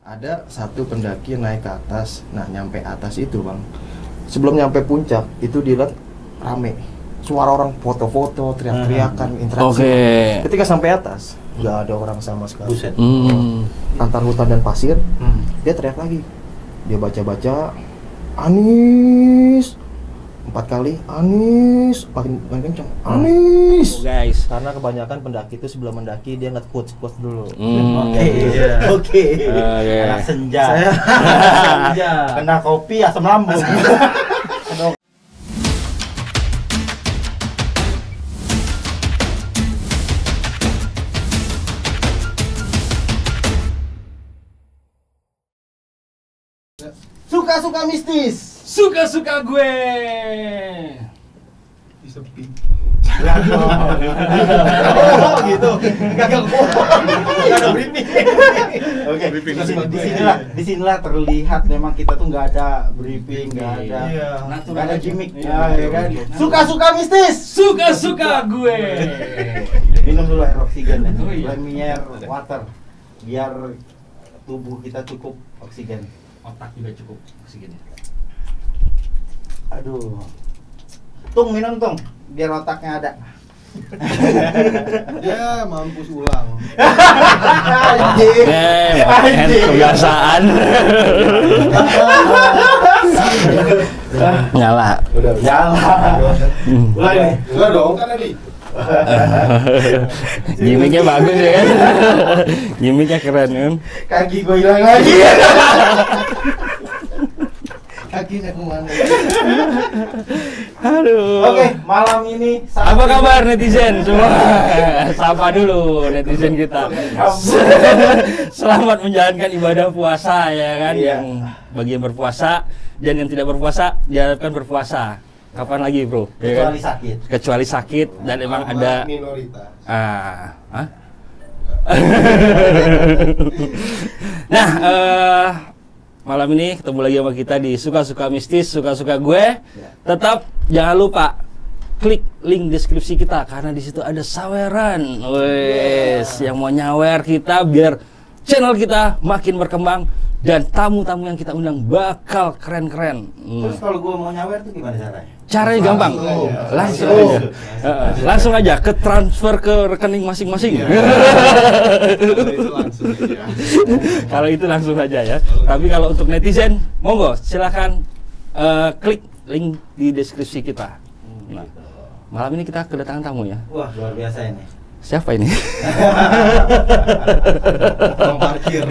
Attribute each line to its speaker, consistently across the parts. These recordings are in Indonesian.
Speaker 1: Ada satu pendaki naik ke atas. Nah, nyampe atas itu, Bang. Sebelum nyampe puncak, itu dilihat rame. Suara orang foto-foto, teriak-teriakan, interaksi. Ketika sampai atas, nggak ada orang sama sekali.
Speaker 2: Buset.
Speaker 1: Antar hutan dan pasir, dia teriak lagi. Dia baca-baca, Anies. 4 kali, Anies. Paling kencang, Anies.
Speaker 3: Guys.
Speaker 1: Karena kebanyakan pendaki itu sebelum mendaki dia nge-quotes dulu.
Speaker 2: Oke. Anak senja. Senja. Kena kopi asam lambung.
Speaker 1: Suka-suka mistis.
Speaker 3: Suka-suka gue.
Speaker 2: Sepi. Oh gitu. Gagal ada briefing. Oke. Disinilah terlihat memang kita tuh nggak ada briefing, nggak ada gimmick. Ya kan. Suka-suka mistis.
Speaker 3: Suka-suka gue.
Speaker 2: Minum dulu air oksigen ya. Premier water biar tubuh kita cukup oksigen.
Speaker 3: Otak juga cukup oksigen.
Speaker 2: Aduh. Tung minum Tung, biar otaknya ada.
Speaker 1: Ya, mampus ulang.
Speaker 3: Kebiasaan. Nyala.
Speaker 2: Udah nyala. Ulang nih.
Speaker 1: Udah dong kan tadi.
Speaker 3: Gimiknya bagus ya kan? Gimiknya keren kan?
Speaker 2: Kaki gue hilang lagi.
Speaker 1: Kakinya kemana?
Speaker 3: Aduh.
Speaker 2: Oke, malam ini
Speaker 3: Apa kabar netizen semua? Sapa dulu netizen kita. Selamat menjalankan ibadah puasa ya kan? Yang bagi yang berpuasa dan yang tidak berpuasa diharapkan berpuasa. Kapan lagi, Bro?
Speaker 2: kecuali sakit.
Speaker 3: Kecuali sakit dan emang ada
Speaker 1: minoritas.
Speaker 3: Nah, malam ini ketemu lagi sama kita di Suka-Suka Mistis, Suka-Suka Gue. Tetap jangan lupa klik link deskripsi kita karena di situ ada saweran. Wes, yang mau nyawer kita biar channel kita makin berkembang dan tamu-tamu yang kita undang bakal keren-keren.
Speaker 2: Terus kalau gue mau nyawer tuh gimana caranya?
Speaker 3: Caranya gampang, langsung aja ke transfer ke rekening masing-masing. Kalau itu langsung aja ya. Tapi kalau untuk netizen, monggo silakan klik link di deskripsi kita. Nah, malam ini kita kedatangan tamu ya.
Speaker 2: Wah, luar biasa ini.
Speaker 3: Siapa ini?
Speaker 1: Tukang parkir.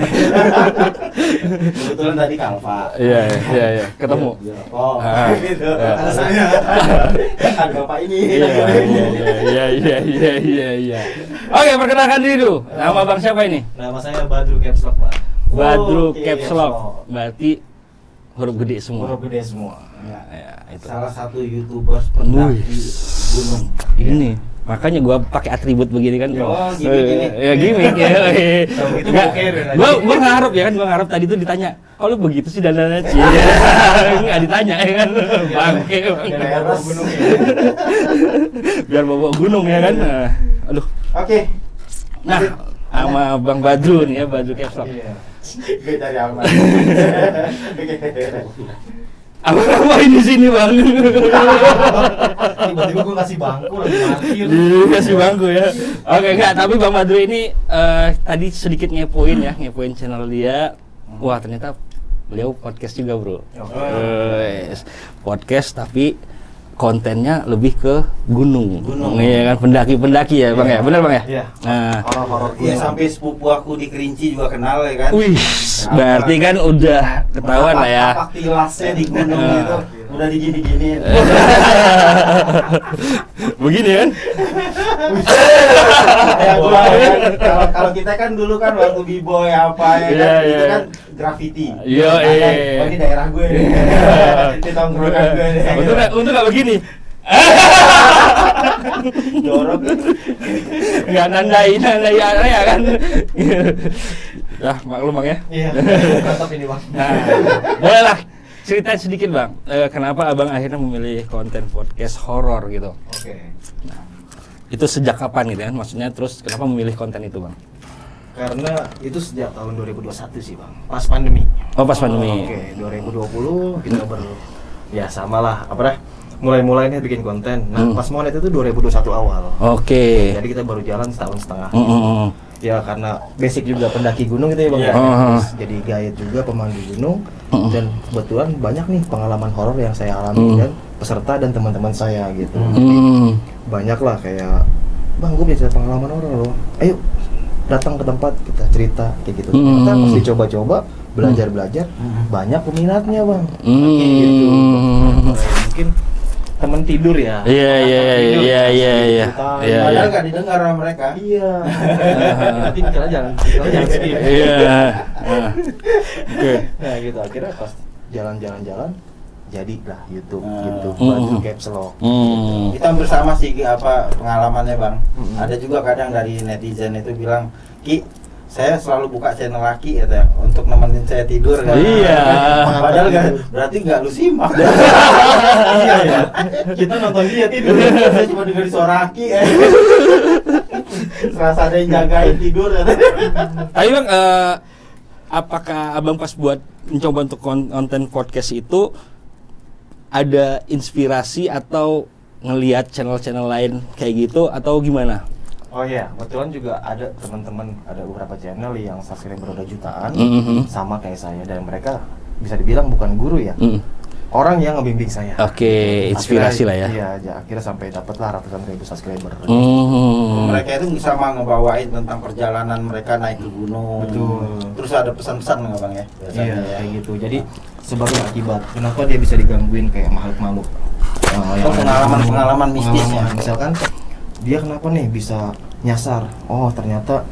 Speaker 2: Kebetulan tadi Kalva.
Speaker 3: Iya, ketemu.
Speaker 2: Oh, gitu.
Speaker 1: Ada saya.
Speaker 2: Ada bapak ini.
Speaker 3: Iya. Oke, perkenalkan diri dulu. Nama Bang siapa ini?
Speaker 1: Nama saya Badru Caps Lock, Pak.
Speaker 3: Badru
Speaker 2: Oke,
Speaker 3: Caps Lock. Berarti huruf gede semua.
Speaker 2: Huruf gede semua.
Speaker 3: Ya, itu.
Speaker 2: Salah satu YouTuber pendaki gunung.
Speaker 3: Ini makanya gua pakai atribut begini kan.
Speaker 2: Oh, gimmick.
Speaker 3: Ya gimmick ya.
Speaker 2: Itu
Speaker 3: Gua ngarep ya kan, gua ngarep tadi tuh ditanya, "Kalau begitu sih dandannya?" Enggak ditanya ya kan. Bangke. Biar bawa gunung ya kan. Aduh.
Speaker 2: Oke.
Speaker 3: Nah, sama Bang Badru nih ya, Badru Caps Lock.
Speaker 2: Iya. Gue cari aman.
Speaker 3: Apa ini sini Bang?
Speaker 1: Tiba-tiba gue kasih bangku lagi parkir.
Speaker 3: Kasih bangku ya. Oke, enggak, tapi Bang Badru ini tadi sedikit ngepoin channel dia. Wah, ternyata beliau podcast juga, Bro. Podcast tapi kontennya lebih ke gunung. Iya kan, pendaki-pendaki ya, Bang ya. Benar, Bang ya?
Speaker 2: Iya.
Speaker 3: Nah,
Speaker 2: Horor-horor. Iya, sampai sepupu aku di Kerinci juga kenal ya kan.
Speaker 3: wih, berarti kan udah ketahuan lah ya.
Speaker 2: Apa tilasnya di gunung itu udah digini-giniin.
Speaker 3: Begini kan?
Speaker 2: Ya, kalau kita kan dulu kan waktu B-boy apa ya kan, itu kan graffiti.
Speaker 3: Iya.
Speaker 2: Oh, ini daerah gue nih. Ini tongkrongan gue nih.
Speaker 3: Untuk nggak begini?
Speaker 2: Jorok.
Speaker 3: Nggak nandai area kan? Ya maklum Bang ya.
Speaker 1: Iya. Tetap ini, Bang.
Speaker 3: Nah, bolehlah cerita sedikit Bang. Kenapa Abang akhirnya memilih konten podcast horor gitu?
Speaker 2: Oke.
Speaker 3: Itu sejak kapan gitu kan? Maksudnya terus kenapa memilih konten itu Bang?
Speaker 1: Karena itu sejak tahun 2021 sih bang, pas pandemi.
Speaker 3: Oh pas pandemi.
Speaker 1: Oke, 2020 kita ya samalah apa dah, mulai nih bikin konten. Nah pas Monet itu 2021 awal.
Speaker 3: Oke.
Speaker 1: Jadi kita baru jalan setahun setengah. Ya karena basic juga pendaki gunung gitu ya bang. Terus jadi guide juga pemandu gunung. Dan kebetulan banyak nih pengalaman horor yang saya alami dan peserta dan teman-teman saya gitu. Banyak lah kayak, bang gue biasa pengalaman horor loh. Ayo datang ke tempat kita cerita kayak gitu. Kita pas dicoba-coba belajar banyak peminatnya bang. Gitu. Mungkin temen tidur ya.
Speaker 3: Iya.
Speaker 2: Padahal nggak didengar sama mereka.
Speaker 1: Iya. Nanti dikira jangan skip.
Speaker 3: Iya. Oke.
Speaker 1: Nah gitu akhirnya pas jalan-jalan jadilah YouTube gitu, Batu Caps Lock.
Speaker 2: Kita hampir sama sih apa pengalamannya bang. Ada juga kadang dari netizen itu bilang, Ki, saya selalu buka channel laki ya untuk nemenin saya tidur kan.
Speaker 3: Iya.
Speaker 2: Padahal berarti nggak lu simak.
Speaker 1: Iya ya. Kita nonton dia tidur.
Speaker 2: Saya cuma dengar suara Ki. Serasa ada yang jagain tidur.
Speaker 3: Tapi bang, apakah abang pas buat mencoba untuk konten podcast itu ada inspirasi atau ngelihat channel-channel lain kayak gitu atau gimana?
Speaker 1: Oh iya, kebetulan juga ada teman-teman, ada beberapa channel yang subscriber udah jutaan, sama kayak saya, dan mereka bisa dibilang bukan guru ya, orang yang ngebimbing saya.
Speaker 3: Oke, inspirasi lah ya.
Speaker 1: Iya, akhirnya sampai dapatlah ratusan ribu subscriber.
Speaker 2: Mereka itu sama ngebawain tentang perjalanan mereka naik ke gunung.
Speaker 1: Betul.
Speaker 2: Terus ada pesan-pesan nggak bang ya?
Speaker 1: Iya, kayak gitu. Jadi sebagai akibat, kenapa dia bisa digangguin kayak makhluk-makhluk?
Speaker 2: Pengalaman mistisnya.
Speaker 1: Misalkan dia kenapa nih bisa nyasar? Oh ternyata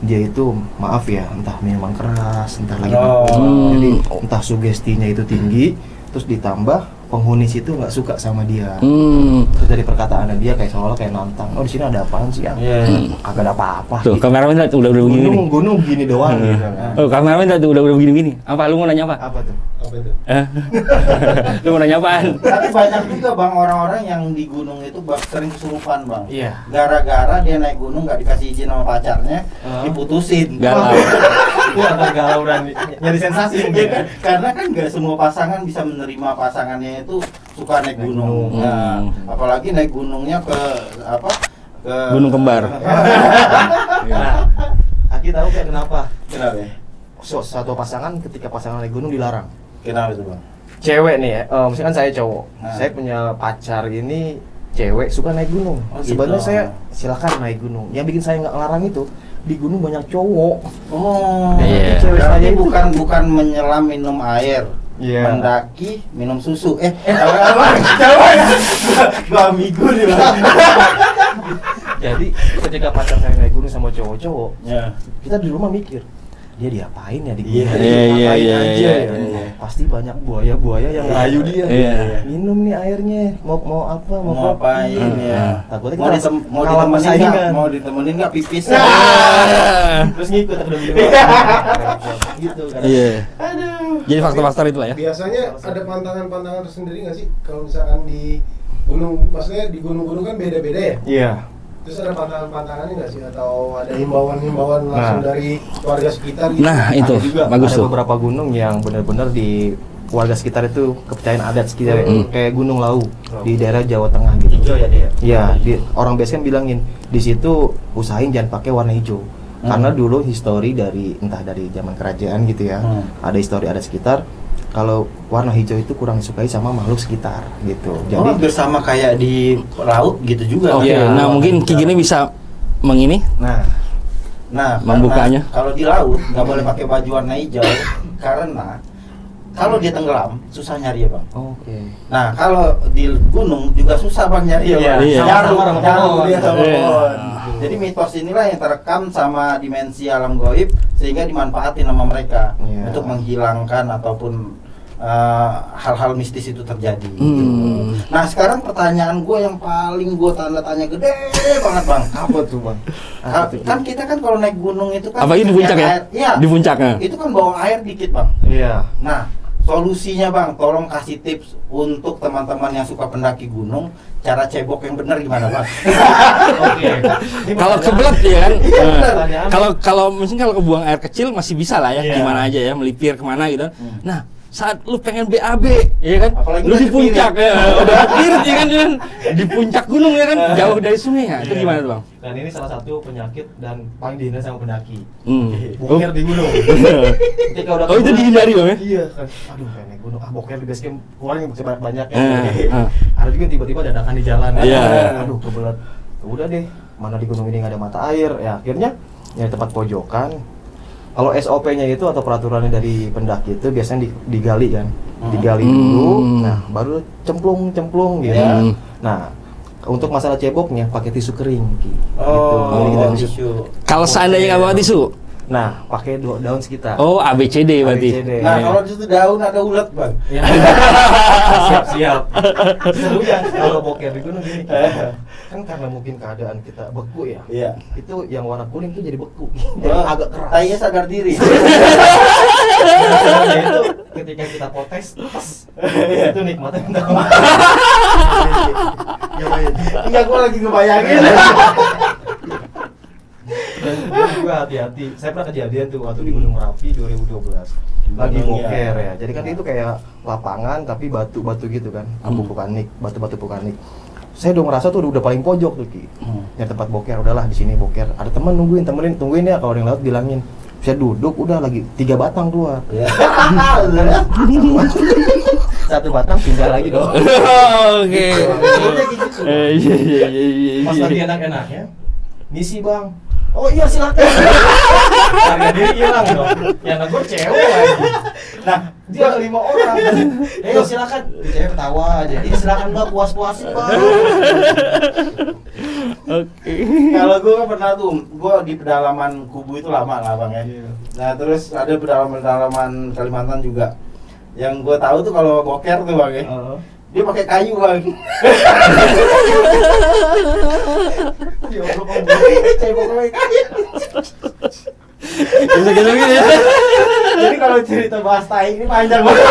Speaker 1: dia itu maaf ya, entah minuman keras, entah lagi jadi entah sugestinya itu tinggi, terus ditambah penghuni situ nggak suka sama dia. Terus dari perkataannya dia kayak seolah kayak nantang. Oh di sini ada apaan sih ya? Kagak ada apa-apa.
Speaker 3: Tuh
Speaker 1: gitu.
Speaker 3: kameramen udah begini.
Speaker 1: Gunung gini doang. Gitu, kan.
Speaker 3: Oh kameramen udah begini. Apa lu mau nanya apa?
Speaker 1: Apa tuh?
Speaker 2: Apa itu?
Speaker 3: Lu mau nanya apaan?
Speaker 2: Tapi banyak juga bang orang-orang yang di gunung itu sering kesurupan bang.
Speaker 1: Iya.
Speaker 2: Gara-gara dia naik gunung nggak dikasih izin sama pacarnya, diputusin.
Speaker 3: Galau.
Speaker 1: Itu ada galau dan nyari sensasi mungkin.
Speaker 2: Kan? Karena kan nggak semua pasangan bisa menerima pasangannya itu suka naik gunung. Nah, apalagi naik gunungnya ke apa? Ke
Speaker 3: Gunung Kembar.
Speaker 1: Nah, Aki tahu kayak kenapa?
Speaker 2: Kenapa ya?
Speaker 1: Satu pasangan ketika pasangan naik gunung dilarang.
Speaker 2: Kenapa itu bang?
Speaker 1: Cewek nih ya, misalkan saya cowok,
Speaker 2: Nah.
Speaker 1: saya punya pacar ini cewek suka naik gunung. Sebenarnya
Speaker 2: gitu.
Speaker 1: saya silakan naik gunung. Yang bikin saya nggak ngelarang itu di gunung banyak cowok.
Speaker 2: Oh,
Speaker 3: Iya.
Speaker 2: cewek saya itu bukan menyelam minum air.
Speaker 1: Iya.
Speaker 2: Mendaki minum susu. Apa? Gua amigo nih bang.
Speaker 1: Jadi ketika pacar saya naik gunung sama cowok-cowok,
Speaker 2: Ya.
Speaker 1: kita di rumah mikir, dia diapain ya di gunung?
Speaker 2: Iya,
Speaker 1: Ngapain
Speaker 3: iya,
Speaker 1: aja
Speaker 3: iya,
Speaker 1: ya?
Speaker 3: iya.
Speaker 1: Pasti banyak buaya-buaya yang ngerayu dia.
Speaker 3: Iya.
Speaker 1: Minum nih airnya, mau apa?
Speaker 2: Mau
Speaker 1: kopi.
Speaker 2: ngapain ya?
Speaker 1: Takutnya
Speaker 2: Mau
Speaker 1: kita
Speaker 2: mau
Speaker 1: kalah
Speaker 2: ditemenin
Speaker 1: persaingan.
Speaker 2: nggak? Mau ditemenin nggak pipis?
Speaker 1: Terus ngikut aku udah bilang. Gitu kan.
Speaker 3: Iya. Jadi faktor-faktor itu lah ya.
Speaker 4: Biasanya ada pantangan-pantangan tersendiri nggak sih kalau misalkan di gunung, maksudnya di gunung-gunung kan beda-beda ya?
Speaker 1: Iya.
Speaker 4: Terus ada pantangan-pantangannya nggak sih atau ada himbauan-himbauan langsung dari warga sekitar gitu?
Speaker 3: Nah, itu
Speaker 1: Ada juga,
Speaker 3: bagus
Speaker 1: ada
Speaker 3: tuh.
Speaker 1: beberapa gunung yang benar-benar di warga sekitar itu kepercayaan adat sekitar kayak Gunung Lawu di daerah Jawa Tengah gitu.
Speaker 2: Hijau ya dia.
Speaker 1: Iya, orang base kan bilangin di situ usahain jangan pakai warna hijau. Karena dulu histori dari entah dari zaman kerajaan gitu ya. Ada histori adat sekitar kalau warna hijau itu kurang disukai sama makhluk sekitar gitu.
Speaker 2: Jadi hampir sama kayak di laut gitu juga.
Speaker 3: Oke,
Speaker 1: Iya.
Speaker 3: nah mungkin Ki gini bisa mengini.
Speaker 2: Nah,
Speaker 3: Membukanya.
Speaker 2: karena kalau di laut nggak boleh pakai baju warna hijau karena kalau dia tenggelam susah nyari ya bang.
Speaker 1: Oke.
Speaker 2: Nah kalau di gunung juga susah bang nyari ya bang.
Speaker 3: Iya.
Speaker 2: Nyaru dia sama
Speaker 3: Iya.
Speaker 2: pohon. Jadi mitos inilah yang terekam sama dimensi alam gaib sehingga dimanfaatin sama mereka untuk menghilangkan ataupun hal-hal mistis itu terjadi. Gitu. Nah sekarang pertanyaan gue yang paling gue tanda tanya gede banget bang.
Speaker 1: Apa tuh bang?
Speaker 2: Kan kita kan kalau naik gunung itu kan
Speaker 3: Apa ini di puncak ya?
Speaker 2: Iya.
Speaker 3: Di puncaknya.
Speaker 2: Itu kan bawa air dikit bang.
Speaker 1: Iya.
Speaker 2: Nah solusinya Bang, tolong kasih tips untuk teman-teman yang suka pendaki gunung, cara cebok yang benar gimana Bang?
Speaker 3: Oke. Kalau kebelet ya kan. Kalau misalnya kalau kebuang air kecil masih bisa lah ya, gimana aja ya, melipir kemana gitu. Nah, saat lu pengen BAB, ya kan? Apalagi lu di puncak ya, udah kirit ya kan, di puncak gunung ya kan, jauh dari sungai ya. Itu gimana tuh Bang?
Speaker 1: Dan ini salah satu penyakit dan paling dihindari sama pendaki. Boker di gunung. Ketika udah
Speaker 3: itu dihindari Bang ya?
Speaker 1: Iya kan. Aduh, pengen naik gunung. Boker di base camp keluarnya banyak ya. Ada juga tiba-tiba dadakan di jalan. Aduh, kebelet. Udah deh, mana di gunung ini nggak ada mata air. Ya akhirnya nyari tempat pojokan. Kalau SOP-nya itu atau peraturannya dari pendaki itu biasanya digali kan, digali dulu, nah baru cemplung gitu. Nah untuk masalah ceboknya pakai tisu kering, gitu.
Speaker 2: Tisu.
Speaker 3: Kalau seandainya nggak bawa tisu,
Speaker 1: nah pakai daun sekitar.
Speaker 3: Oh ABCD berarti.
Speaker 2: Nah kalau di situ daun ada ulat Bang.
Speaker 1: Siap. Serunya kalau boker di gunung gini. Kan karena mungkin keadaan kita beku ya.
Speaker 2: Iya.
Speaker 1: Itu yang warna kuning tuh jadi beku. Jadi agak keras.
Speaker 2: Tainya sadar diri.
Speaker 1: Itu ketika kita potes, itu nikmatnya minta maaf.
Speaker 2: Enggak, gua lagi ngebayangin.
Speaker 1: Dan juga hati-hati. Saya pernah kejadian tuh waktu di Gunung Merapi 2012. Lagi boker ya. Jadi kan itu kayak lapangan tapi batu-batu gitu kan. Abu vulkanik, batu-batu vulkanik. Saya udah ngerasa tuh udah paling pojok tuh Ki. Nyari tempat boker, udahlah di sini boker. Ada teman tungguin ya, kalau ada yang lewat bilangin. Saya duduk udah lagi 3 batang keluar. Satu batang pindah lagi dong.
Speaker 3: Oke. Iya.
Speaker 1: Pas lagi enak-enaknya, misi Bang. Oh iya silakan. Harga diri hilang dong. Yang gue cewek lagi. Nah dia 5 orang. Ayo silakan. Cewek ketawa aja. Iya silakan Bang, puas-puasin Bang.
Speaker 3: Oke.
Speaker 2: Kalau gue pernah tuh, gue di pedalaman Kubu itu lama lah Bang ya. Nah terus ada pedalaman Kalimantan juga. Yang gue tahu tuh kalau boker tuh Bang ya. Dia pakai kayu Bang. Cebok pakai kayu.
Speaker 3: Gitu ya.
Speaker 2: Jadi kalau cerita bahas tai ini panjang banget.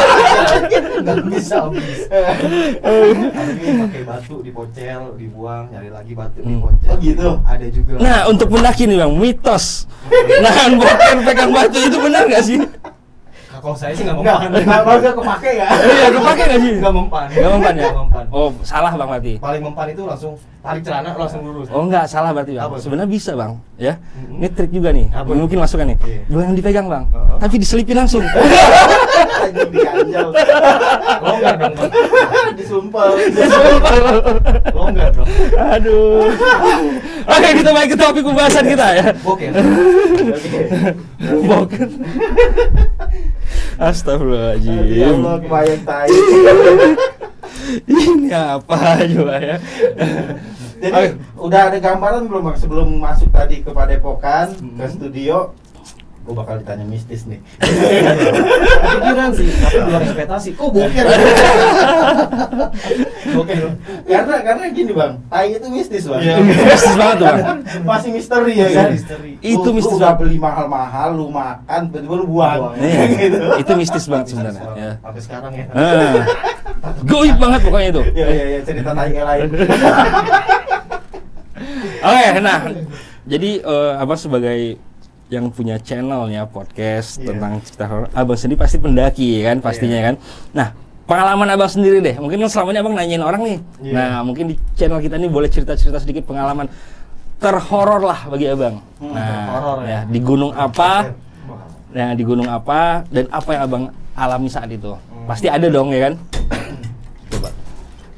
Speaker 1: Nggak bisa habis. Tapi pakai batu dipocel, dibuang, nyari lagi batu dipocel.
Speaker 2: Oh gitu.
Speaker 1: Ada juga.
Speaker 3: Nah untuk pendaki nih Bang, mitos nahan boker pegang batu itu benar nggak sih?
Speaker 1: Kalau saya sih nggak mempan.
Speaker 2: Nggak kepake ya?
Speaker 3: Iya kepake nggak sih?
Speaker 1: Nggak mempan.
Speaker 3: Nggak mempan ya?
Speaker 1: Nggak mempan.
Speaker 3: Oh salah Bang berarti.
Speaker 1: Paling mempan itu langsung tarik celana langsung lurus.
Speaker 3: Oh enggak, salah berarti Bang.
Speaker 1: Apa?
Speaker 3: Sebenarnya bisa Bang, ya. Ini trik juga nih.
Speaker 1: Apa?
Speaker 3: Mungkin masukan nih.
Speaker 1: Iya.
Speaker 3: Jangan dipegang Bang, tapi diselipin langsung.
Speaker 2: Diganjal.
Speaker 1: Longgar dong Bang.
Speaker 2: Disumpel.
Speaker 1: Longgar dong.
Speaker 3: Aduh. Oke, kita balik ke topik pembahasan kita ya.
Speaker 1: Boker.
Speaker 3: Boker.
Speaker 2: Ya
Speaker 3: Astagfirullahaladzim.
Speaker 2: Allah, kebayang tai.
Speaker 3: Ini apa coba ya?
Speaker 2: Jadi udah ada gambaran belum Bang sebelum masuk tadi ke Padepokan ke studio? Gue bakal ditanya mistis nih.
Speaker 1: Pikiran sih, tapi luar ekspektasi. Kok boker? Boker.
Speaker 2: Karena gini Bang, tai itu mistis Bang.
Speaker 1: Iya.
Speaker 3: Mistis banget tuh Bang.
Speaker 2: Masih misteri ya kan?
Speaker 1: Misteri.
Speaker 3: Itu mistis
Speaker 2: Lu udah
Speaker 3: banget.
Speaker 2: beli mahal-mahal, lu makan, tiba-tiba lu buang.
Speaker 3: Iya,
Speaker 2: Gitu.
Speaker 3: itu mistis banget sebenarnya. Ya.
Speaker 1: Sampai sekarang ya.
Speaker 3: Goib banget pokoknya itu.
Speaker 2: Iya, cerita tai yang lain.
Speaker 3: Oke, nah, jadi Abang sebagai yang punya channelnya podcast tentang cerita horor, Abang sendiri pasti pendaki kan, pastinya kan. Nah, pengalaman Abang sendiri deh. Mungkin kan selama ini Abang nanyain orang nih. Nah, mungkin di channel kita ini boleh cerita-cerita sedikit pengalaman terhoror lah bagi Abang. Nah,
Speaker 1: terhoror ya.
Speaker 3: di gunung apa? Nah, di gunung apa dan apa yang Abang alami saat itu? Pasti ada dong ya kan? Coba.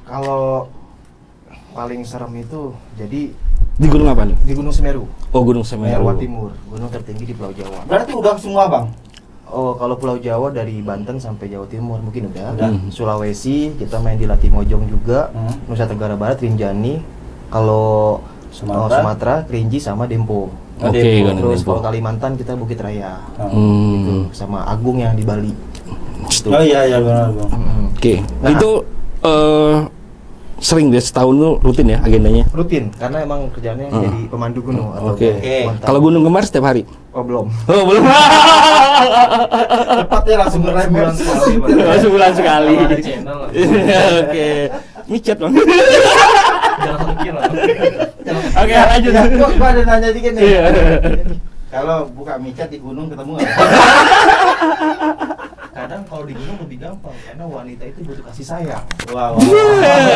Speaker 1: Kalau paling serem itu jadi
Speaker 3: Di gunung apa nih?
Speaker 1: di Gunung Semeru,
Speaker 3: Oh, Gunung Semeru.
Speaker 1: Jawa Timur, gunung tertinggi di Pulau Jawa.
Speaker 2: Berarti udah semua Bang.
Speaker 1: Oh, kalau Pulau Jawa dari Banten sampai Jawa Timur mungkin udah. Sulawesi kita main di Latimojong juga, Nusa Tenggara Barat, Rinjani. Kalau Sumatera, Kerinci sama Dempo.
Speaker 3: Oke,
Speaker 1: Terus
Speaker 3: Dempo.
Speaker 1: kalau Kalimantan kita Bukit Raya,
Speaker 3: Hmm.
Speaker 1: gitu, sama Agung yang di Bali. Gitu.
Speaker 2: Oh iya benar Bang.
Speaker 3: Oke.
Speaker 1: Nah.
Speaker 3: Itu sering deh setahun tuh rutin ya agendanya?
Speaker 1: Rutin, karena emang kerjaannya jadi pemandu gunung atau
Speaker 3: Kalau Gunung Kembar setiap hari?
Speaker 1: Oh belum.
Speaker 3: Oh belum.
Speaker 2: Tepatnya langsung
Speaker 1: sebulan sekali.
Speaker 3: Sebulan sekali.
Speaker 1: Ada channel.
Speaker 3: Oke. Micet bang.
Speaker 1: Jangan kira.
Speaker 3: Oke lanjut.
Speaker 2: Gua ada nanya dikit nih.
Speaker 3: Iya.
Speaker 2: Kalau buka micet di gunung ketemu nggak?
Speaker 1: Kadang kalau di gunung lebih gampang karena wanita itu butuh kasih sayang.
Speaker 2: Wah.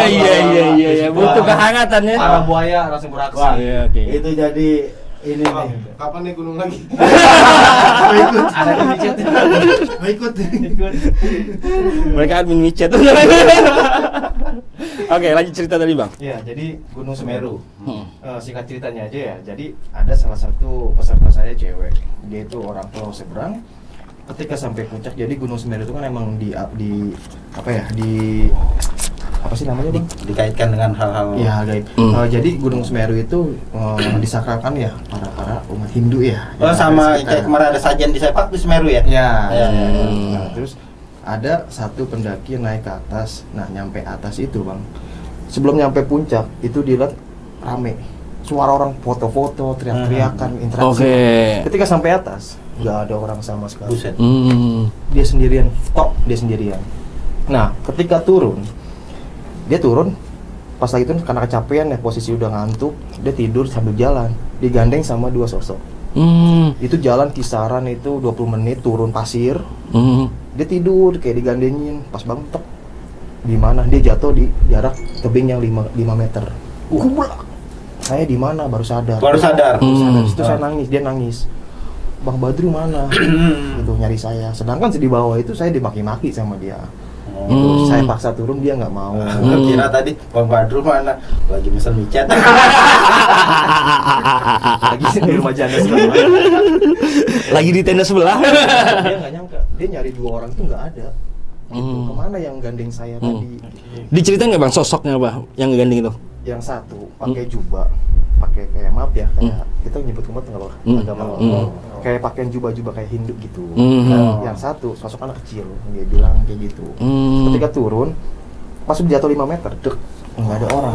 Speaker 3: Iya. Butuh kehangatan ya.
Speaker 1: Para buaya langsung beraksi.
Speaker 2: Wah,
Speaker 3: Iya, oke.
Speaker 2: itu jadi ini
Speaker 4: Bang,
Speaker 2: nih.
Speaker 4: kapan nih gunung lagi?
Speaker 2: Mau ikut?
Speaker 1: Ada yang micet.
Speaker 2: Mau ikut?
Speaker 3: Mereka admin micet. Oke, lanjut cerita tadi bang.
Speaker 1: Ya, jadi Gunung Semeru. Singkat ceritanya aja ya. Jadi ada salah satu peserta saya cewek. Dia itu orang Pulau Seberang. Ketika sampai puncak, jadi Gunung Semeru itu kan emang di apa ya? Apa sih namanya bang?
Speaker 2: Dikaitkan dengan hal-hal.
Speaker 1: Ya gaib. Jadi Gunung Semeru itu disakralkan ya para umat Hindu ya.
Speaker 2: Oh sama kayak kemarin ada sajian di Sepak di Semeru ya?
Speaker 1: Ya.
Speaker 2: Ya.
Speaker 1: Nah, terus ada satu pendaki naik ke atas. Nah, nyampe atas itu bang, sebelum nyampe puncak itu dilihat rame, suara orang foto-foto, teriak-teriakan, interaksi. Ketika sampai atas nggak ada orang sama sekali.
Speaker 2: Buset.
Speaker 1: Dia sendirian, dia sendirian. Nah, ketika dia turun pas lagi turun karena kecapean ya, posisi udah ngantuk, dia tidur sambil jalan, digandeng sama dua sosok. Itu jalan kisaran itu 20 menit turun pasir. Dia tidur kayak digandengin, pas bangun tek. Di mana? Dia jatuh di jarak tebing yang 5 meter. Saya di mana baru sadar. Itu saya nangis, dia nangis. Bang Badru mana? Gitu nyari saya. Sedangkan di bawah itu saya dimaki-maki sama dia. Terus saya paksa turun, dia nggak mau.
Speaker 2: Kira tadi Bang Badru mana? Lagi mesen micet.
Speaker 1: Lagi di rumah janda sebelah.
Speaker 3: Lagi di tenda sebelah.
Speaker 1: Dia nggak nyangka, dia nyari dua orang tuh nggak ada. Gitu. Kemana yang gandeng saya tadi?
Speaker 3: Diceritain nggak bang sosoknya apa yang gandeng itu?
Speaker 1: Yang satu pakai jubah, pakai kayak maaf ya, kayak kita nyebut umat nggak loh, agama kayak pakaian jubah-jubah kayak Hindu gitu. Yang satu sosok anak kecil, dia bilang kayak gitu. Ketika turun, pas udah jatuh 5 meter, nggak ada orang.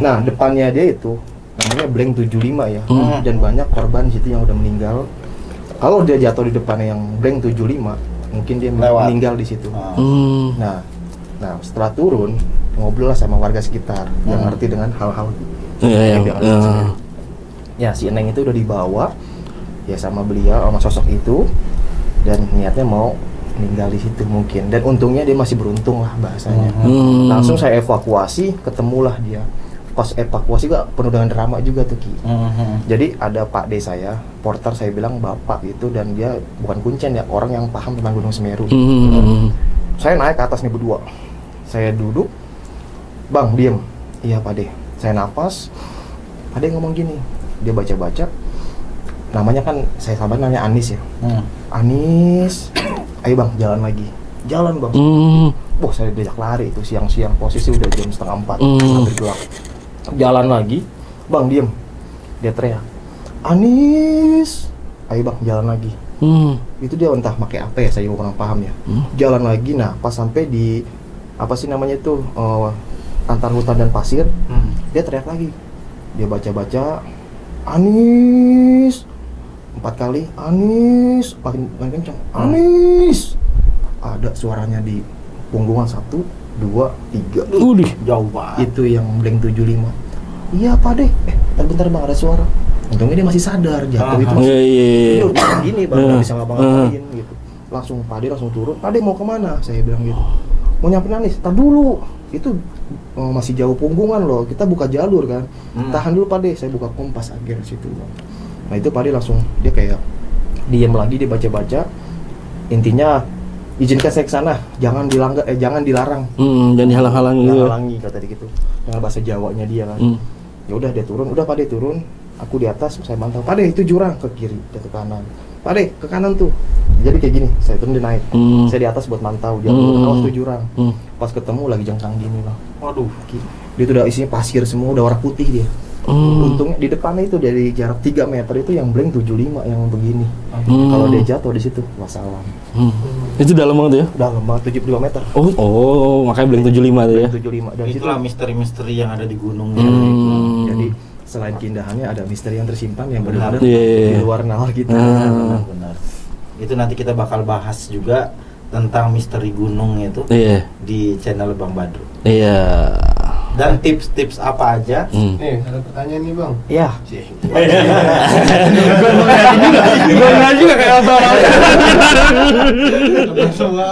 Speaker 1: Nah, depannya dia itu namanya Blank 75 ya, dan banyak korban di situ yang udah meninggal. Kalau dia jatuh di depannya yang Blank 75, mungkin dia meninggal di situ. Nah, setelah turun ngobrol lah sama warga sekitar yang ngerti dengan hal-hal. Ya, si Eneng itu udah dibawa ya sama beliau, sama sosok itu, dan niatnya mau meninggal di situ mungkin. Dan untungnya dia masih beruntung lah bahasanya. Langsung saya evakuasi, ketemulah dia. Pas evakuasi juga penuh dengan drama juga tuh Ki. Jadi ada Pak D saya, porter, saya bilang bapak itu, dan dia bukan kuncen ya, orang yang paham tentang Gunung Semeru. Saya naik ke atas nih berdua. Saya duduk, Bang diem. Iya Pak D. Saya napas. Pak D ngomong gini, dia baca-baca. Namanya kan saya sabar namanya Anis ya. Anis, ayo Bang jalan lagi. Jalan Bang. Wah saya diajak lari itu siang-siang, posisi udah jam 3:30, hampir gelap. Jalan lagi, Bang diem. Dia teriak, Anis, ayo Bang jalan lagi. Itu dia entah pakai apa ya, saya kurang paham ya. Jalan lagi, nah pas sampai di apa sih namanya itu antar hutan dan pasir, dia teriak lagi. Dia baca-baca, Anis, 4 kali, Anis, paling kencang, Anis. Ada suaranya di punggungan 1, 2, 3.
Speaker 2: Jauh banget.
Speaker 1: Itu yang Blank 75. Iya Pak deh, bentar Bang ada suara. Untungnya dia masih sadar, jatuh itu masih dia udah gini Bang, nggak bisa ngapa-ngapain gitu. Langsung Pak deh langsung turun. Pak deh mau kemana? Saya bilang gitu. Mau nyamperin Anis, tar dulu. Itu masih jauh punggungan loh, kita buka jalur kan. Tahan dulu Pak deh, saya buka kompas akhir situ Bang. Nah itu Pak deh langsung, dia kayak diam lagi, dia baca-baca. Intinya izinkan saya ke sana, jangan dilanggar, jangan dilarang.
Speaker 3: Jangan dihalang-halangi gitu.
Speaker 1: Halangi kata dia gitu. Dengan bahasa Jawanya dia kan. Ya udah dia turun, udah Pak deh turun. Aku di atas, saya mantau. Pak deh itu jurang ke kiri, ke kanan. Pak deh ke kanan tuh. Jadi kayak gini, saya turun dia naik. Saya di atas buat mantau, jangan awas tuh jurang. Pas ketemu lagi jengkang gini Bang. Waduh, dia tuh udah isinya pasir semua, udah warna putih dia. Untungnya di depannya itu dari jarak 3 meter itu yang blank 75 yang begini. Kalau dia jatuh di situ, wassalam.
Speaker 3: Itu dalam banget ya?
Speaker 1: Dalam banget 72 meter.
Speaker 3: Makanya blank 75 tuh ya.
Speaker 1: 75 dan
Speaker 2: Itulah misteri-misteri yang ada di gunung.
Speaker 1: Jadi selain keindahannya ada misteri yang tersimpan yang benar-benar
Speaker 3: Iya.
Speaker 1: di luar nalar kita.
Speaker 2: Benar. Itu nanti kita bakal bahas juga tentang misteri gunung itu
Speaker 3: Iya.
Speaker 2: di channel Bang Badru.
Speaker 3: Iya.
Speaker 2: Dan tips-tips apa aja?
Speaker 4: Nih, ada pertanyaan nih Bang.
Speaker 1: Iya.
Speaker 3: Gue nggak juga kayak orang.
Speaker 4: Biasanya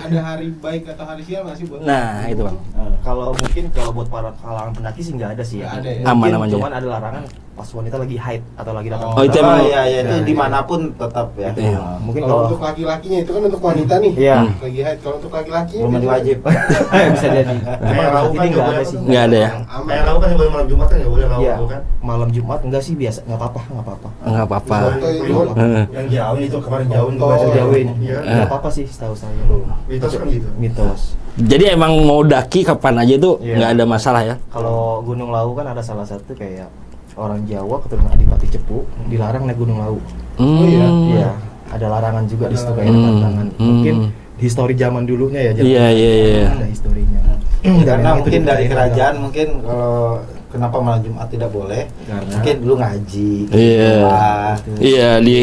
Speaker 4: ada hari baik atau hari sial nggak sih buat?
Speaker 3: Nah, itu Bang.
Speaker 1: Kalau buat para kalangan pendaki sih nggak ada sih ya.
Speaker 4: Nggak ada ya?
Speaker 3: Aman aja.
Speaker 1: Cuman ada larangan pas wanita lagi haid atau lagi datang.
Speaker 3: Oh, itu emang.
Speaker 2: Iya, itu
Speaker 1: Nah,
Speaker 2: dimanapun tetap ya.
Speaker 3: Iya.
Speaker 1: Mungkin
Speaker 4: Kalau
Speaker 1: kalau
Speaker 4: untuk laki-lakinya itu kan untuk wanita nih.
Speaker 1: Iya.
Speaker 4: Lagi haid. Kalau untuk laki-lakinya
Speaker 2: Belum mandi wajib.
Speaker 1: bisa jadi. Cuma
Speaker 5: Kayak
Speaker 1: kalau
Speaker 5: lauk
Speaker 1: ini
Speaker 5: kan
Speaker 1: nggak
Speaker 5: nggak
Speaker 1: ada
Speaker 5: boleh
Speaker 1: sih.
Speaker 3: Nggak ada ya?
Speaker 4: aman.
Speaker 5: Kayak lauk kan nggak boleh malam Jumat kan nggak boleh lauk
Speaker 1: Iya.
Speaker 5: kan.
Speaker 1: Malam Jumat enggak sih biasa, nggak apa-apa.
Speaker 3: Nggak apa-apa.
Speaker 5: Yang jauh itu kemarin jauh
Speaker 4: Oh,
Speaker 1: Jauhin.
Speaker 5: Iya.
Speaker 1: Nggak apa-apa sih setahu saya.
Speaker 5: Mitos kan gitu.
Speaker 1: Mitos.
Speaker 3: Jadi emang mau daki kapan aja itu
Speaker 1: Iya.
Speaker 3: nggak ada masalah ya?
Speaker 1: Kalau Gunung Lawu kan ada salah satu kayak orang Jawa keturunan Adipati Cepu dilarang naik Gunung Lawu. Iya, ada larangan juga di situ kayak ada tantangan. Mungkin histori zaman dulunya ya.
Speaker 3: Iya.
Speaker 1: Ada historinya.
Speaker 2: Karena
Speaker 1: memang itu
Speaker 2: mungkin dari
Speaker 1: dipercaya
Speaker 2: kerajaan mungkin kalau kenapa malam Jumat tidak boleh?
Speaker 1: Karena-
Speaker 2: Mungkin dulu ngaji.
Speaker 3: Iya.
Speaker 2: Wah.
Speaker 3: Iya di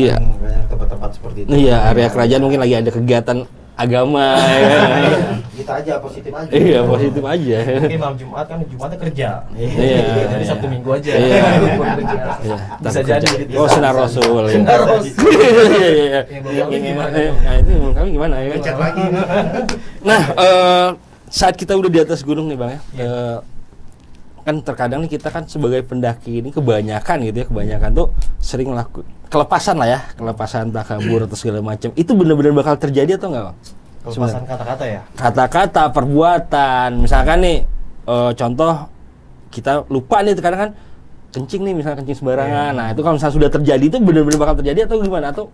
Speaker 2: Jangan banyak tempat-tempat seperti itu.
Speaker 3: iya area kerajaan mungkin lagi ada kegiatan agama ya.
Speaker 2: Kita aja positif aja.
Speaker 3: Iya, positif aja.
Speaker 1: Mungkin malam Jumat kan Jumatnya kerja.
Speaker 3: Iya.
Speaker 1: Jadi Sabtu Minggu aja.
Speaker 3: Iya.
Speaker 1: Bukan kerja.
Speaker 3: Iya,
Speaker 1: Bisa
Speaker 3: takut
Speaker 1: jadi.
Speaker 3: kerja. Oh, sinar Rasul. Ya.
Speaker 1: Sinar Rasul.
Speaker 3: Iya, iya.
Speaker 1: Ini gimana?
Speaker 3: Nah, itu menurut kami gimana ya?
Speaker 5: Chat lagi.
Speaker 3: Nah, saat kita udah di atas gunung nih Bang ya. Kan terkadang nih kita kan sebagai pendaki ini kebanyakan gitu ya, kebanyakan tuh sering kelepasan lah ya, kelepasan takabur atau segala macam. Itu benar-benar bakal terjadi atau enggak, Bang?
Speaker 1: Kelepasan kata-kata ya.
Speaker 3: Kata-kata, perbuatan. Misalkan nih contoh kita lupa nih terkadang kan kencing nih, misalnya kencing sembarangan. Nah, itu kalau misalnya sudah terjadi itu benar-benar bakal terjadi atau gimana? Atau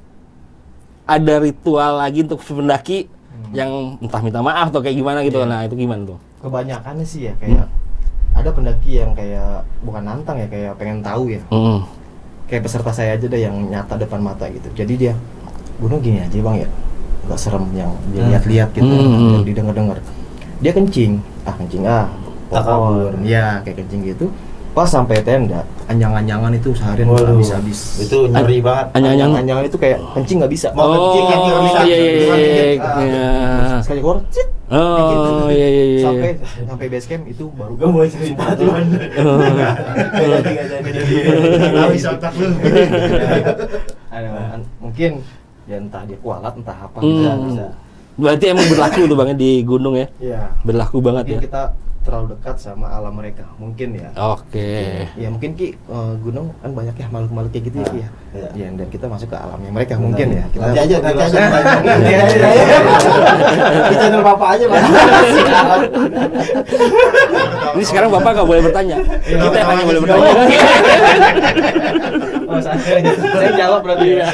Speaker 3: ada ritual lagi untuk pendaki yang entah minta maaf atau kayak gimana gitu. Nah, itu gimana tuh?
Speaker 1: Kebanyakannya sih ya kayak ada pendaki yang kayak bukan nantang ya, kayak pengen tahu ya. Kayak peserta saya aja deh yang nyata depan mata gitu. Jadi dia gunung gini aja Bang ya, nggak serem yang dia lihat-lihat gitu, yang didengar-dengar. Dia kencing, pohon, ya kayak kencing gitu. Pas sampai tenda, anjang-anjangan itu seharian nggak habis-habis.
Speaker 2: Itu nyeri banget.
Speaker 1: Anjang-anjangan itu kayak kencing nggak bisa.
Speaker 2: Mau kencing yang nggak bisa.
Speaker 3: Iya.
Speaker 1: Sekali keluar, cit.
Speaker 3: Oh, iya.
Speaker 1: Sampai base camp itu baru
Speaker 2: Gue mulai cerita cuman.
Speaker 5: Habis otak lu.
Speaker 1: mungkin ya entah dia kualat entah apa
Speaker 2: Bisa.
Speaker 3: Berarti emang berlaku tuh Bang ya, di gunung ya?
Speaker 1: Iya.
Speaker 3: Berlaku banget
Speaker 1: Mungkin
Speaker 3: ya?
Speaker 1: kita terlalu dekat sama alam mereka mungkin ya.
Speaker 3: Oke.
Speaker 1: Ya mungkin gunung kan banyak ya makhluk-makhluk kayak gitu ya Ki, ya.
Speaker 2: Iya.
Speaker 1: Ya, dan kita masuk ke alamnya mereka mungkin ya. Kita
Speaker 2: Nanti aja.
Speaker 1: Nanti aja.
Speaker 2: Di channel Bapak aja, Pak.
Speaker 3: Ini sekarang Bapak nggak boleh bertanya. Kita yang hanya boleh bertanya.
Speaker 1: Oh, saya jawab berarti ya.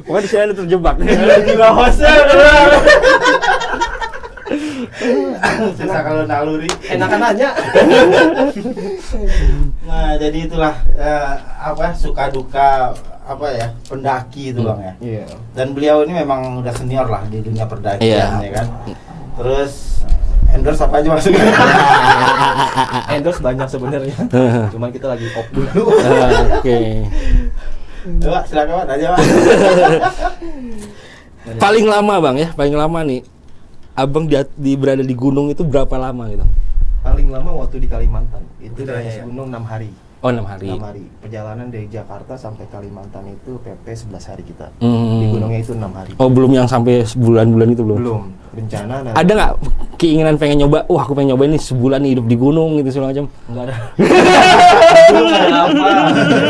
Speaker 3: Pokoknya di sini ada terjebak.
Speaker 2: Gila hostnya. Susah kalau naluri.
Speaker 1: Enakan nanya.
Speaker 2: Nah, jadi itulah suka duka pendaki itu Bang ya.
Speaker 1: Iya.
Speaker 2: Dan beliau ini memang udah senior lah di dunia perdakian
Speaker 3: Iya.
Speaker 2: ya kan. Terus endorse apa aja maksudnya?
Speaker 1: Endorse banyak sebenarnya. Cuman kita lagi off dulu.
Speaker 3: Oke.
Speaker 2: Coba silakan Pak, aja Pak.
Speaker 3: Paling lama Bang ya, paling lama nih. Abang berada di gunung itu berapa lama gitu?
Speaker 1: Paling lama waktu di Kalimantan. Itu
Speaker 5: Udah,
Speaker 1: dari
Speaker 5: ya.
Speaker 1: gunung 6 hari.
Speaker 3: Oh, 6 hari.
Speaker 1: 6 hari. Perjalanan dari Jakarta sampai Kalimantan itu PP 11 hari kita.
Speaker 3: Hmm.
Speaker 1: Di gunungnya itu 6 hari.
Speaker 3: Oh, belum yang sampai bulan-bulan itu belum?
Speaker 1: Belum. Rencana nanti.
Speaker 3: Ada nggak keinginan pengen nyoba? Wah, aku pengen nyobain nih sebulan nih hidup di gunung gitu segala macam.
Speaker 1: Enggak ada. Belum ada apa.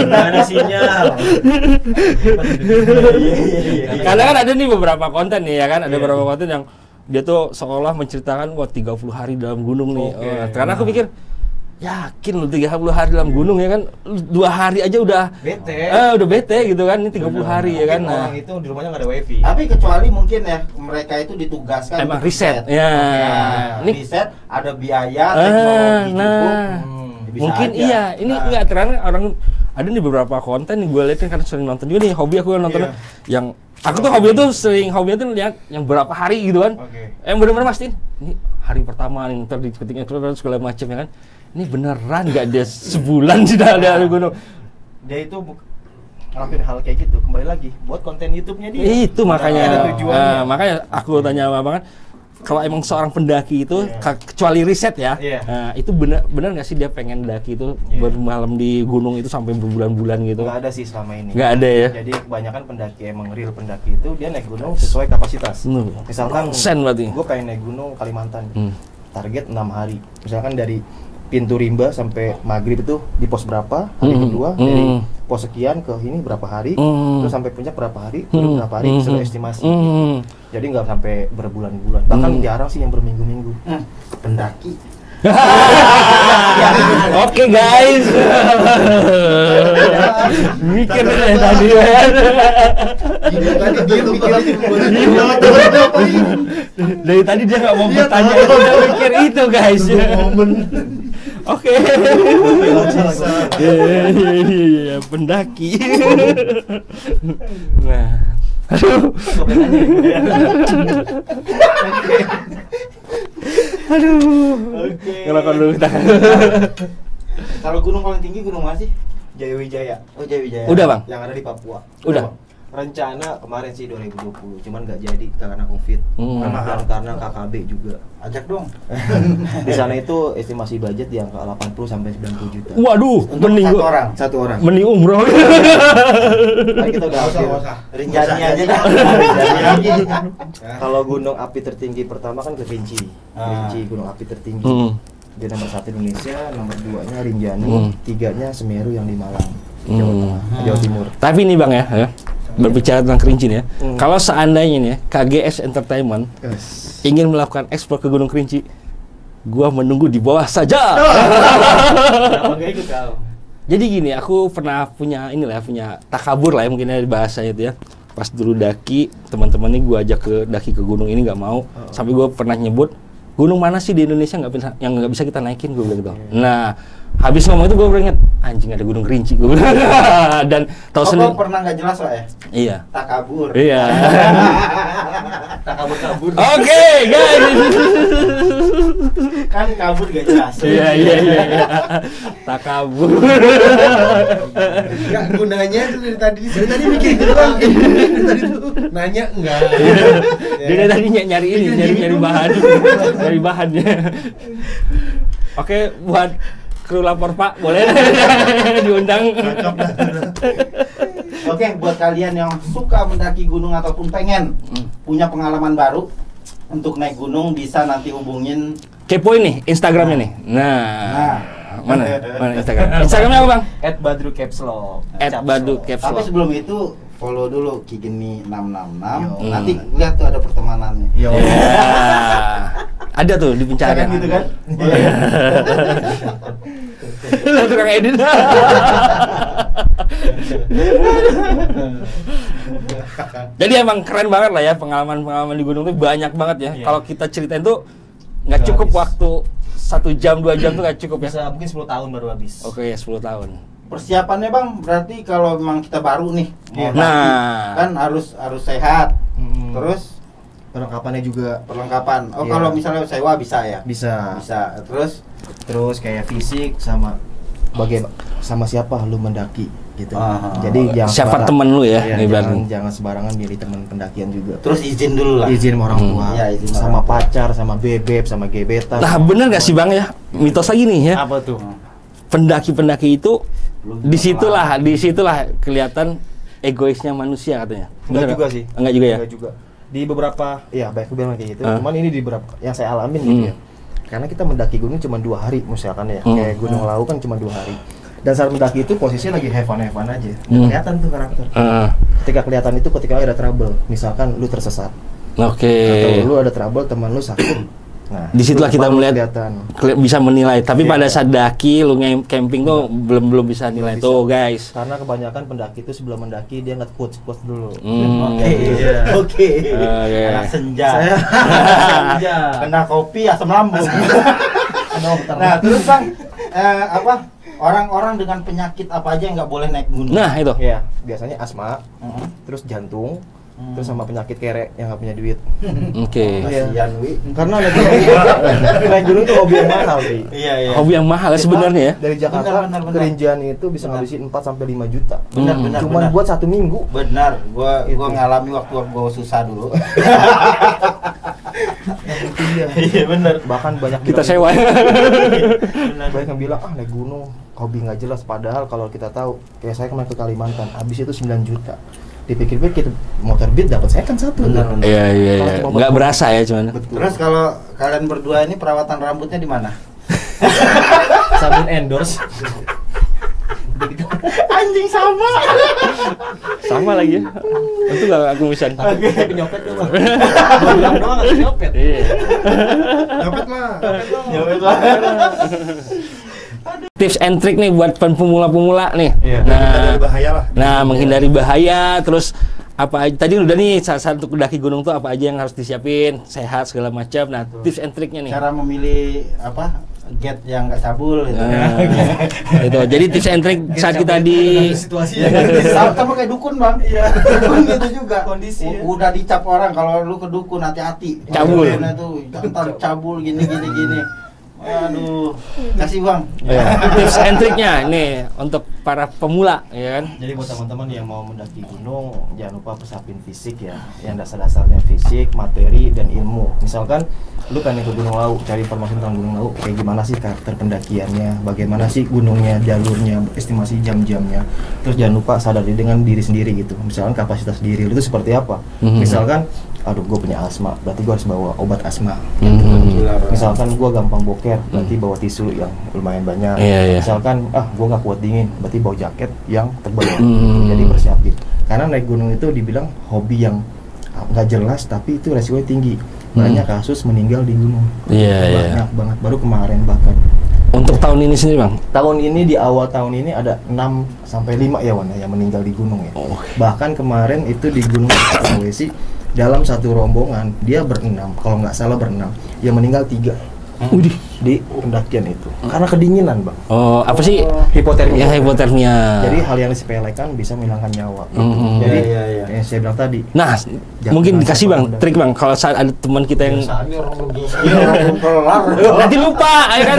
Speaker 1: Enggak ada sinyal.
Speaker 3: Karena kan ada nih beberapa konten nih ya kan, ada beberapa konten yang dia tuh seolah menceritakan 30 hari dalam gunung nih.
Speaker 1: Oke.
Speaker 3: Karena aku pikir Yakin lu 30 hari dalam gunung ya kan? 2 hari aja udah
Speaker 1: bete.
Speaker 3: Udah bete gitu kan. Ini 30 hari ya kan.
Speaker 1: Orang itu di rumahnya nggak ada wifi.
Speaker 2: Tapi kecuali mungkin ya mereka itu ditugaskan
Speaker 3: emang
Speaker 2: untuk
Speaker 3: riset. Ya.
Speaker 2: Ini riset ada biaya teknologi cukup. Bisa
Speaker 3: Mungkin
Speaker 2: aja.
Speaker 3: iya. Ini enggak terang orang ada nih beberapa konten nih gue liatin karena sering nonton juga nih hobi aku nonton yang aku tuh hobi tuh sering hobinya tuh lihat yang berapa hari gitu kan. Yang benar-benar mastiin ini hari pertama nih ntar diketiknya terus segala macam ya kan. Ini beneran nggak dia sebulan sudah ada gunung.
Speaker 1: Dia itu ngelakuin hal kayak gitu, kembali lagi buat konten YouTube-nya dia.
Speaker 3: Itu makanya.
Speaker 1: Ada tujuannya.
Speaker 3: Makanya aku tanya apa kan, kalau emang seorang pendaki itu kecuali riset ya, itu benar nggak sih dia pengen daki itu bermalam di gunung itu sampai berbulan-bulan gitu?
Speaker 1: Nggak ada sih selama ini.
Speaker 3: Nggak ada ya.
Speaker 1: Jadi kebanyakan pendaki emang real pendaki itu dia naik gunung sesuai kapasitas. Misalkan
Speaker 3: berarti.
Speaker 1: gue pengen naik gunung Kalimantan, target 6 hari. Misalkan dari pintu rimba sampai maghrib itu di pos berapa, hari kedua dari pos sekian ke ini berapa hari, terus sampai puncak berapa hari, terus berapa hari, sudah estimasi. Jadi nggak sampai berbulan-bulan, bahkan jarang sih yang berminggu-minggu.
Speaker 2: Pendaki.
Speaker 3: Oke guys, mikir deh tadi ya.
Speaker 4: Tadi dia
Speaker 3: Dari tadi dia nggak mau bertanya, itu udah mikir itu guys. Oke. Iya, pendaki. Nah, aduh. Ngerokok dulu kita.
Speaker 2: Kalau gunung paling tinggi gunung mana sih?
Speaker 1: Jayawijaya.
Speaker 2: Oh, Jayawijaya.
Speaker 3: Udah bang?
Speaker 1: Yang ada di Papua.
Speaker 3: Udah.
Speaker 1: Rencana kemarin sih 2020, cuman nggak jadi karena COVID, dan karena KKB juga.
Speaker 2: Ajak dong.
Speaker 1: Di sana itu estimasi budget yang ke 80 sampai 90 juta.
Speaker 3: Waduh,
Speaker 2: Untuk
Speaker 3: mending
Speaker 2: satu
Speaker 3: gua-
Speaker 2: orang.
Speaker 1: Satu orang.
Speaker 3: mending umroh.
Speaker 1: Kan kita udah hampir.
Speaker 2: Rinjani aja dah. Rinjani.
Speaker 1: Kalau gunung api tertinggi pertama kan Kerinci. Kerinci gunung api tertinggi. Dia nomor 1 Indonesia, nomor 2-nya Rinjani, 3-nya Semeru yang di Malang, Jawa Tengah, Jawa Timur.
Speaker 3: Tapi nih bang ya, berbicara tentang Kerinci nih ya. Kalau seandainya nih ya, KGS Entertainment ingin melakukan ekspor ke Gunung Kerinci, gua menunggu di bawah saja.
Speaker 1: Kenapa nggak ikut kau?
Speaker 3: Jadi gini, aku pernah punya inilah ya, punya takabur lah ya mungkin ya bahasanya itu ya. Pas dulu daki, teman-teman nih gua ajak ke daki ke gunung ini nggak mau. Sampai gua pernah nyebut gunung mana sih di Indonesia yang nggak bisa kita naikin, gue bilang gitu. Nah, habis ngomong itu gue baru inget, anjing ada Gunung Kerinci, gue bilang. Dan tahu sendiri.
Speaker 2: pernah nggak jelas Pak ya?
Speaker 3: Iya.
Speaker 2: Takabur.
Speaker 3: Iya.
Speaker 1: Kabur.
Speaker 3: Oke, guys.
Speaker 2: Kan kabur gak jelas.
Speaker 3: Iya. Takabur.
Speaker 4: Enggak gunanya itu dari tadi mikir gitu bang. Tadi tuh nanya enggak.
Speaker 3: Dia dari tadi nyari bahan. Nyari bahannya. Oke, buat kru lapor Pak, boleh diundang.
Speaker 2: Oke, buat kalian yang suka mendaki gunung ataupun pengen punya pengalaman baru untuk naik gunung, bisa nanti hubungin.
Speaker 3: Kepoin nih Instagramnya nih. Nah. Mana Instagram? Instagramnya apa bang?
Speaker 1: @badrukepslog.
Speaker 3: @badrukepslog.
Speaker 2: Tapi sebelum itu follow dulu Kigeni 666. Nanti lihat tuh ada pertemanannya.
Speaker 3: Iya. Ada tuh di pencarian.
Speaker 2: Gitu kan?
Speaker 3: Lah tukang edit. Jadi emang keren banget lah ya pengalaman-pengalaman di gunung itu banyak banget ya. Kalau kita ceritain tuh nggak cukup waktu 1 jam 2 jam tuh nggak cukup ya.
Speaker 1: Bisa mungkin 10 tahun baru habis.
Speaker 3: Oke, 10 tahun.
Speaker 2: Persiapannya bang, berarti kalau memang kita baru nih, mau
Speaker 3: Nah.
Speaker 2: daki, kan harus sehat. Terus
Speaker 1: Perlengkapannya juga
Speaker 2: perlengkapan. Oh
Speaker 1: Iya.
Speaker 2: kalau misalnya sewa bisa ya?
Speaker 1: bisa.
Speaker 2: Terus
Speaker 1: Kayak fisik sama sama siapa lu mendaki gitu. Jadi jangan
Speaker 3: Siapa
Speaker 1: sembarang-
Speaker 3: temen lu ya,
Speaker 1: Iya,
Speaker 3: ibaratnya.
Speaker 1: jangan sembarangan milih teman pendakian juga.
Speaker 2: terus izin dulu lah.
Speaker 1: Izin sama orang tua,
Speaker 2: Iya, izin
Speaker 1: sama
Speaker 2: orang tua.
Speaker 1: pacar, sama bebek, sama gebetan.
Speaker 3: Nah bener nggak sih bang ya, mitos lagi nih ya,
Speaker 1: Apa tuh?
Speaker 3: pendaki-pendaki itu
Speaker 2: Belum
Speaker 3: disitulah kelihatan egoisnya manusia katanya.
Speaker 1: Enggak
Speaker 3: Bener
Speaker 1: juga
Speaker 3: nggak?
Speaker 1: sih.
Speaker 3: Enggak juga ya.
Speaker 1: Enggak juga. Di beberapa, ya baik bilang kayak gitu. Cuman ini di beberapa yang saya alamin gitu ya. Karena kita mendaki gunung cuma 2 hari misalkan ya. Kayak Gunung Lawu kan cuma 2 hari. Dan saat mendaki itu posisinya lagi have fun aja. Kelihatan tuh karakter. Ketika kelihatan itu ketika ada trouble, misalkan lu tersesat
Speaker 3: Oke.
Speaker 1: atau lu ada trouble teman lu sakit, Nah,
Speaker 3: disitulah kita melihat bisa menilai. Tapi pada saat daki, lu camping tuh belum bisa nilai tuh guys.
Speaker 1: Karena kebanyakan pendaki itu sebelum mendaki dia nggak quotes dulu.
Speaker 2: Oke. Anak senja. Kena kopi asam lambung. Nah terus Bang, orang-orang dengan penyakit apa aja yang nggak boleh naik gunung?
Speaker 3: Nah itu.
Speaker 1: Ya biasanya asma, terus jantung. Terus sama penyakit kere yang nggak punya duit.
Speaker 3: Oke.
Speaker 2: Kasihan Wi.
Speaker 1: Karena naik gunung itu hobi yang mahal sih.
Speaker 2: Iya.
Speaker 3: Hobi yang mahal ya sebenarnya ya.
Speaker 1: Dari Jakarta ke Rinjani itu bisa ngabisin 4 sampai 5 juta.
Speaker 2: Benar.
Speaker 1: Cuman buat 1 minggu.
Speaker 2: Benar. Gua ngalami waktu gua susah dulu. Iya benar.
Speaker 1: Bahkan banyak
Speaker 3: Kita sewa.
Speaker 1: Banyak yang bilang naik gunung hobi nggak jelas. Padahal kalau kita tahu, kayak saya kemarin ke Kalimantan, habis itu 9 juta. Dipikir-pikir motor Beat dapat second 1.
Speaker 3: Iya. Nggak berasa ya cuman.
Speaker 2: Terus kalau kalian berdua ini perawatan rambutnya di mana?
Speaker 1: Sabun endorse.
Speaker 2: Anjing sama
Speaker 3: lagi ya. Itu nggak aku misalnya.
Speaker 1: Tapi nyopet doang. Bilang doang nggak nyopet.
Speaker 3: Iya.
Speaker 5: Nyopet lah.
Speaker 3: Tips and trick nih buat pemula-pemula nih.
Speaker 1: Iya.
Speaker 5: Menghindari bahaya lah.
Speaker 3: Nah, menghindari bahaya, terus apa aja tadi udah nih saat untuk mendaki gunung tuh apa aja yang harus disiapin, sehat segala macam. Nah, tips and tricknya nih.
Speaker 2: Cara memilih gate yang nggak cabul gitu.
Speaker 3: Itu. Jadi tips and trick saat kita di
Speaker 2: sama kayak dukun Bang. Iya. Dukun gitu juga. Kondisi. Udah dicap orang kalau lu ke dukun hati-hati.
Speaker 3: Cabul.
Speaker 2: Nah tuh jangan cabul gini. Aduh, kasih Bang.
Speaker 3: Tips and tricknya nih untuk para pemula, ya kan?
Speaker 1: Jadi buat teman-teman yang mau mendaki gunung, jangan lupa persiapin fisik ya. Yang dasar-dasarnya fisik, materi, dan ilmu. Misalkan lu pengen ke Gunung Lawu, cari informasi tentang Gunung Lawu, kayak gimana sih karakter pendakiannya, bagaimana sih gunungnya, jalurnya, estimasi jam-jamnya. Terus jangan lupa sadari dengan diri sendiri gitu. Misalkan kapasitas diri lu itu seperti apa. Misalkan aduh gue punya asma, berarti gue harus bawa obat asma. Misalkan gue gampang boker, berarti bawa tisu yang lumayan banyak. Misalkan gue nggak kuat dingin, berarti bawa jaket yang tebal. Jadi persiapin. Karena naik gunung itu dibilang hobi yang nggak jelas, tapi itu resikonya tinggi. Banyak kasus meninggal di gunung. Banyak banget. Baru kemarin bahkan.
Speaker 3: Untuk tahun ini sendiri Bang?
Speaker 1: Tahun ini di awal tahun ini ada 6 sampai 5 ya Wan yang meninggal di gunung ya. Bahkan kemarin itu di Gunung Sulawesi dalam satu rombongan dia berenam, kalau nggak salah berenam, yang meninggal 3 di pendakian itu karena kedinginan Bang.
Speaker 3: Oh apa sih?
Speaker 1: Hipotermia.
Speaker 3: Hipotermia.
Speaker 1: Jadi hal yang disepelekan bisa menghilangkan nyawa. Jadi yang saya bilang tadi.
Speaker 3: Nah mungkin dikasih Bang trik Bang kalau saat ada teman kita yang nanti lupa ya kan.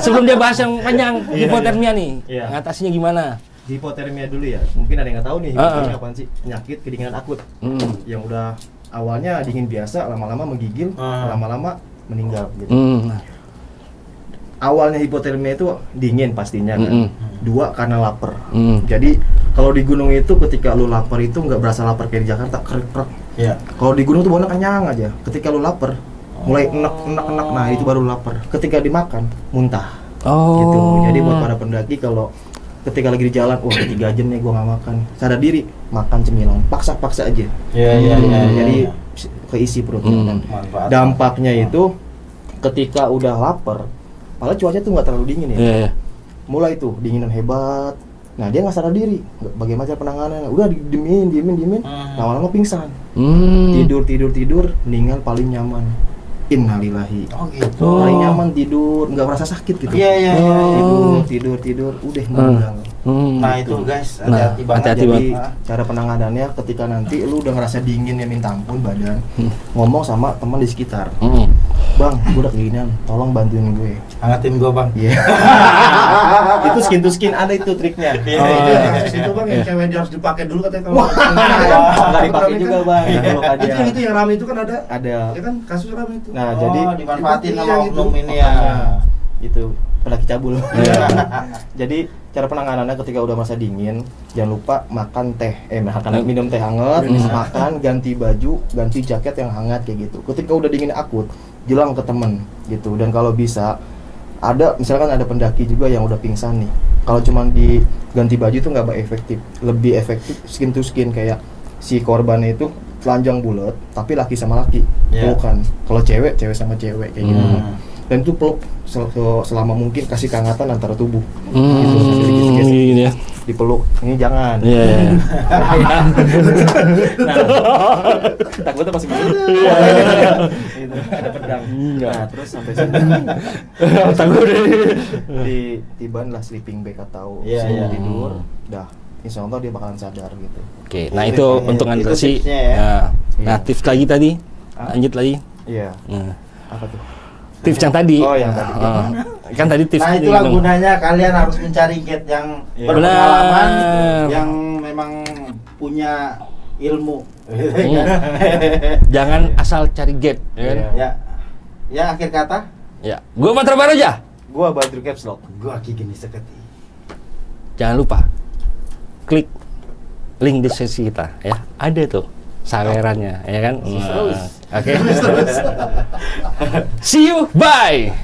Speaker 3: Sebelum dia bahas yang panjang hipotermia nih, ngatasinya gimana?
Speaker 1: Hipotermia dulu ya. Mungkin ada yang nggak tahu nih hipotermia apaan sih? Penyakit kedinginan akut yang udah awalnya dingin biasa, lama-lama menggigil, lama-lama meninggal gitu. Awalnya hipotermia itu dingin pastinya kan. 2 karena lapar. Jadi kalau di gunung itu ketika lu lapar itu nggak berasa lapar kayak di Jakarta krek-krek. Kalau di gunung tuh bener kenyang aja. Ketika lu lapar mulai enak, nah itu baru lapar. Ketika dimakan muntah. Gitu. Jadi buat para pendaki kalau ketika lagi di jalan, 3 jam nih gua nggak makan, sadar diri makan cemilan, paksa aja. Jadi keisi perutnya. Dampaknya itu ketika udah lapar, padahal cuaca tuh nggak terlalu dingin ya. Mulai tuh dinginan hebat. Nah dia nggak sadar diri, bagaimana cara penanganannya? Udah diemin, lama-lama pingsan. Tidur, meninggal paling nyaman. Innalillahi.
Speaker 2: Gitu.
Speaker 1: Paling nyaman tidur, nggak merasa sakit gitu. Tidur, udah meninggal.
Speaker 2: Nah itu guys, hati-hati banget.
Speaker 1: Jadi cara penanganannya ketika nanti lu udah ngerasa dingin ya minta ampun badan, ngomong sama teman di sekitar. Bang, gue udah keginian, tolong bantuin gue.
Speaker 2: Hangatin gue Bang.
Speaker 1: Itu skin to skin ada itu triknya.
Speaker 5: Itu Bang yang cewek harus dipakai dulu katanya kalau.
Speaker 1: Nggak dipakai juga Bang.
Speaker 5: Itu yang rame itu kan ada.
Speaker 1: Ya
Speaker 5: kan kasus rame itu.
Speaker 1: Nah jadi
Speaker 2: dimanfaatin sama oknum ini ya.
Speaker 1: Itu pendaki cabul. Jadi cara penanganannya ketika udah masa dingin, jangan lupa makan teh, minum teh hangat, makan, ganti baju, ganti jaket yang hangat kayak gitu. Ketika udah dingin akut, bilang ke temen gitu. Dan kalau bisa ada misalkan ada pendaki juga yang udah pingsan nih. Kalau cuman diganti baju itu nggak efektif, lebih efektif skin to skin kayak si korbannya itu telanjang bulat, tapi laki sama laki,
Speaker 2: Yeah.
Speaker 1: pelukan. Kalau cewek sama cewek kayak gitu. Dan itu peluk selama mungkin, kasih kehangatan antara tubuh. Gitu, sambil dikit-dikit
Speaker 3: Gini ya.
Speaker 1: dipeluk. Ini jangan.
Speaker 3: Iya.
Speaker 1: Takutnya masih belum.
Speaker 2: Gitu. Ada pedang.
Speaker 1: Nah, terus sampai sini
Speaker 3: Takut
Speaker 1: di tiban lah sleeping bag atau
Speaker 2: Iya,
Speaker 1: sebelum
Speaker 2: iya.
Speaker 1: tidur. Dah, insya Allah dia bakalan sadar gitu.
Speaker 3: Oke, nah itu untuk
Speaker 2: Itu
Speaker 3: antisipasi.
Speaker 2: tipsnya ya.
Speaker 3: Nah, tips lagi tadi. Lanjut lagi.
Speaker 1: Iya.
Speaker 3: Nah,
Speaker 1: Apa tuh?
Speaker 3: tips yang tadi.
Speaker 1: Oh, yang tadi.
Speaker 3: Kan tadi tips.
Speaker 2: Nah itulah gunanya kalian harus mencari gate yang berpengalaman,
Speaker 3: Benar.
Speaker 2: yang memang punya ilmu.
Speaker 3: Jangan asal cari gap, ya kan?
Speaker 1: Iya.
Speaker 2: Ya akhir kata,
Speaker 3: Ya. Gua Matra Baraja.
Speaker 1: Gua Badru Caps Lock.
Speaker 2: gua Ki Geni Seketi.
Speaker 3: Jangan lupa klik link deskripsi kita ya. Ada tuh sawerannya, ya kan? Nah, oke. See you, bye.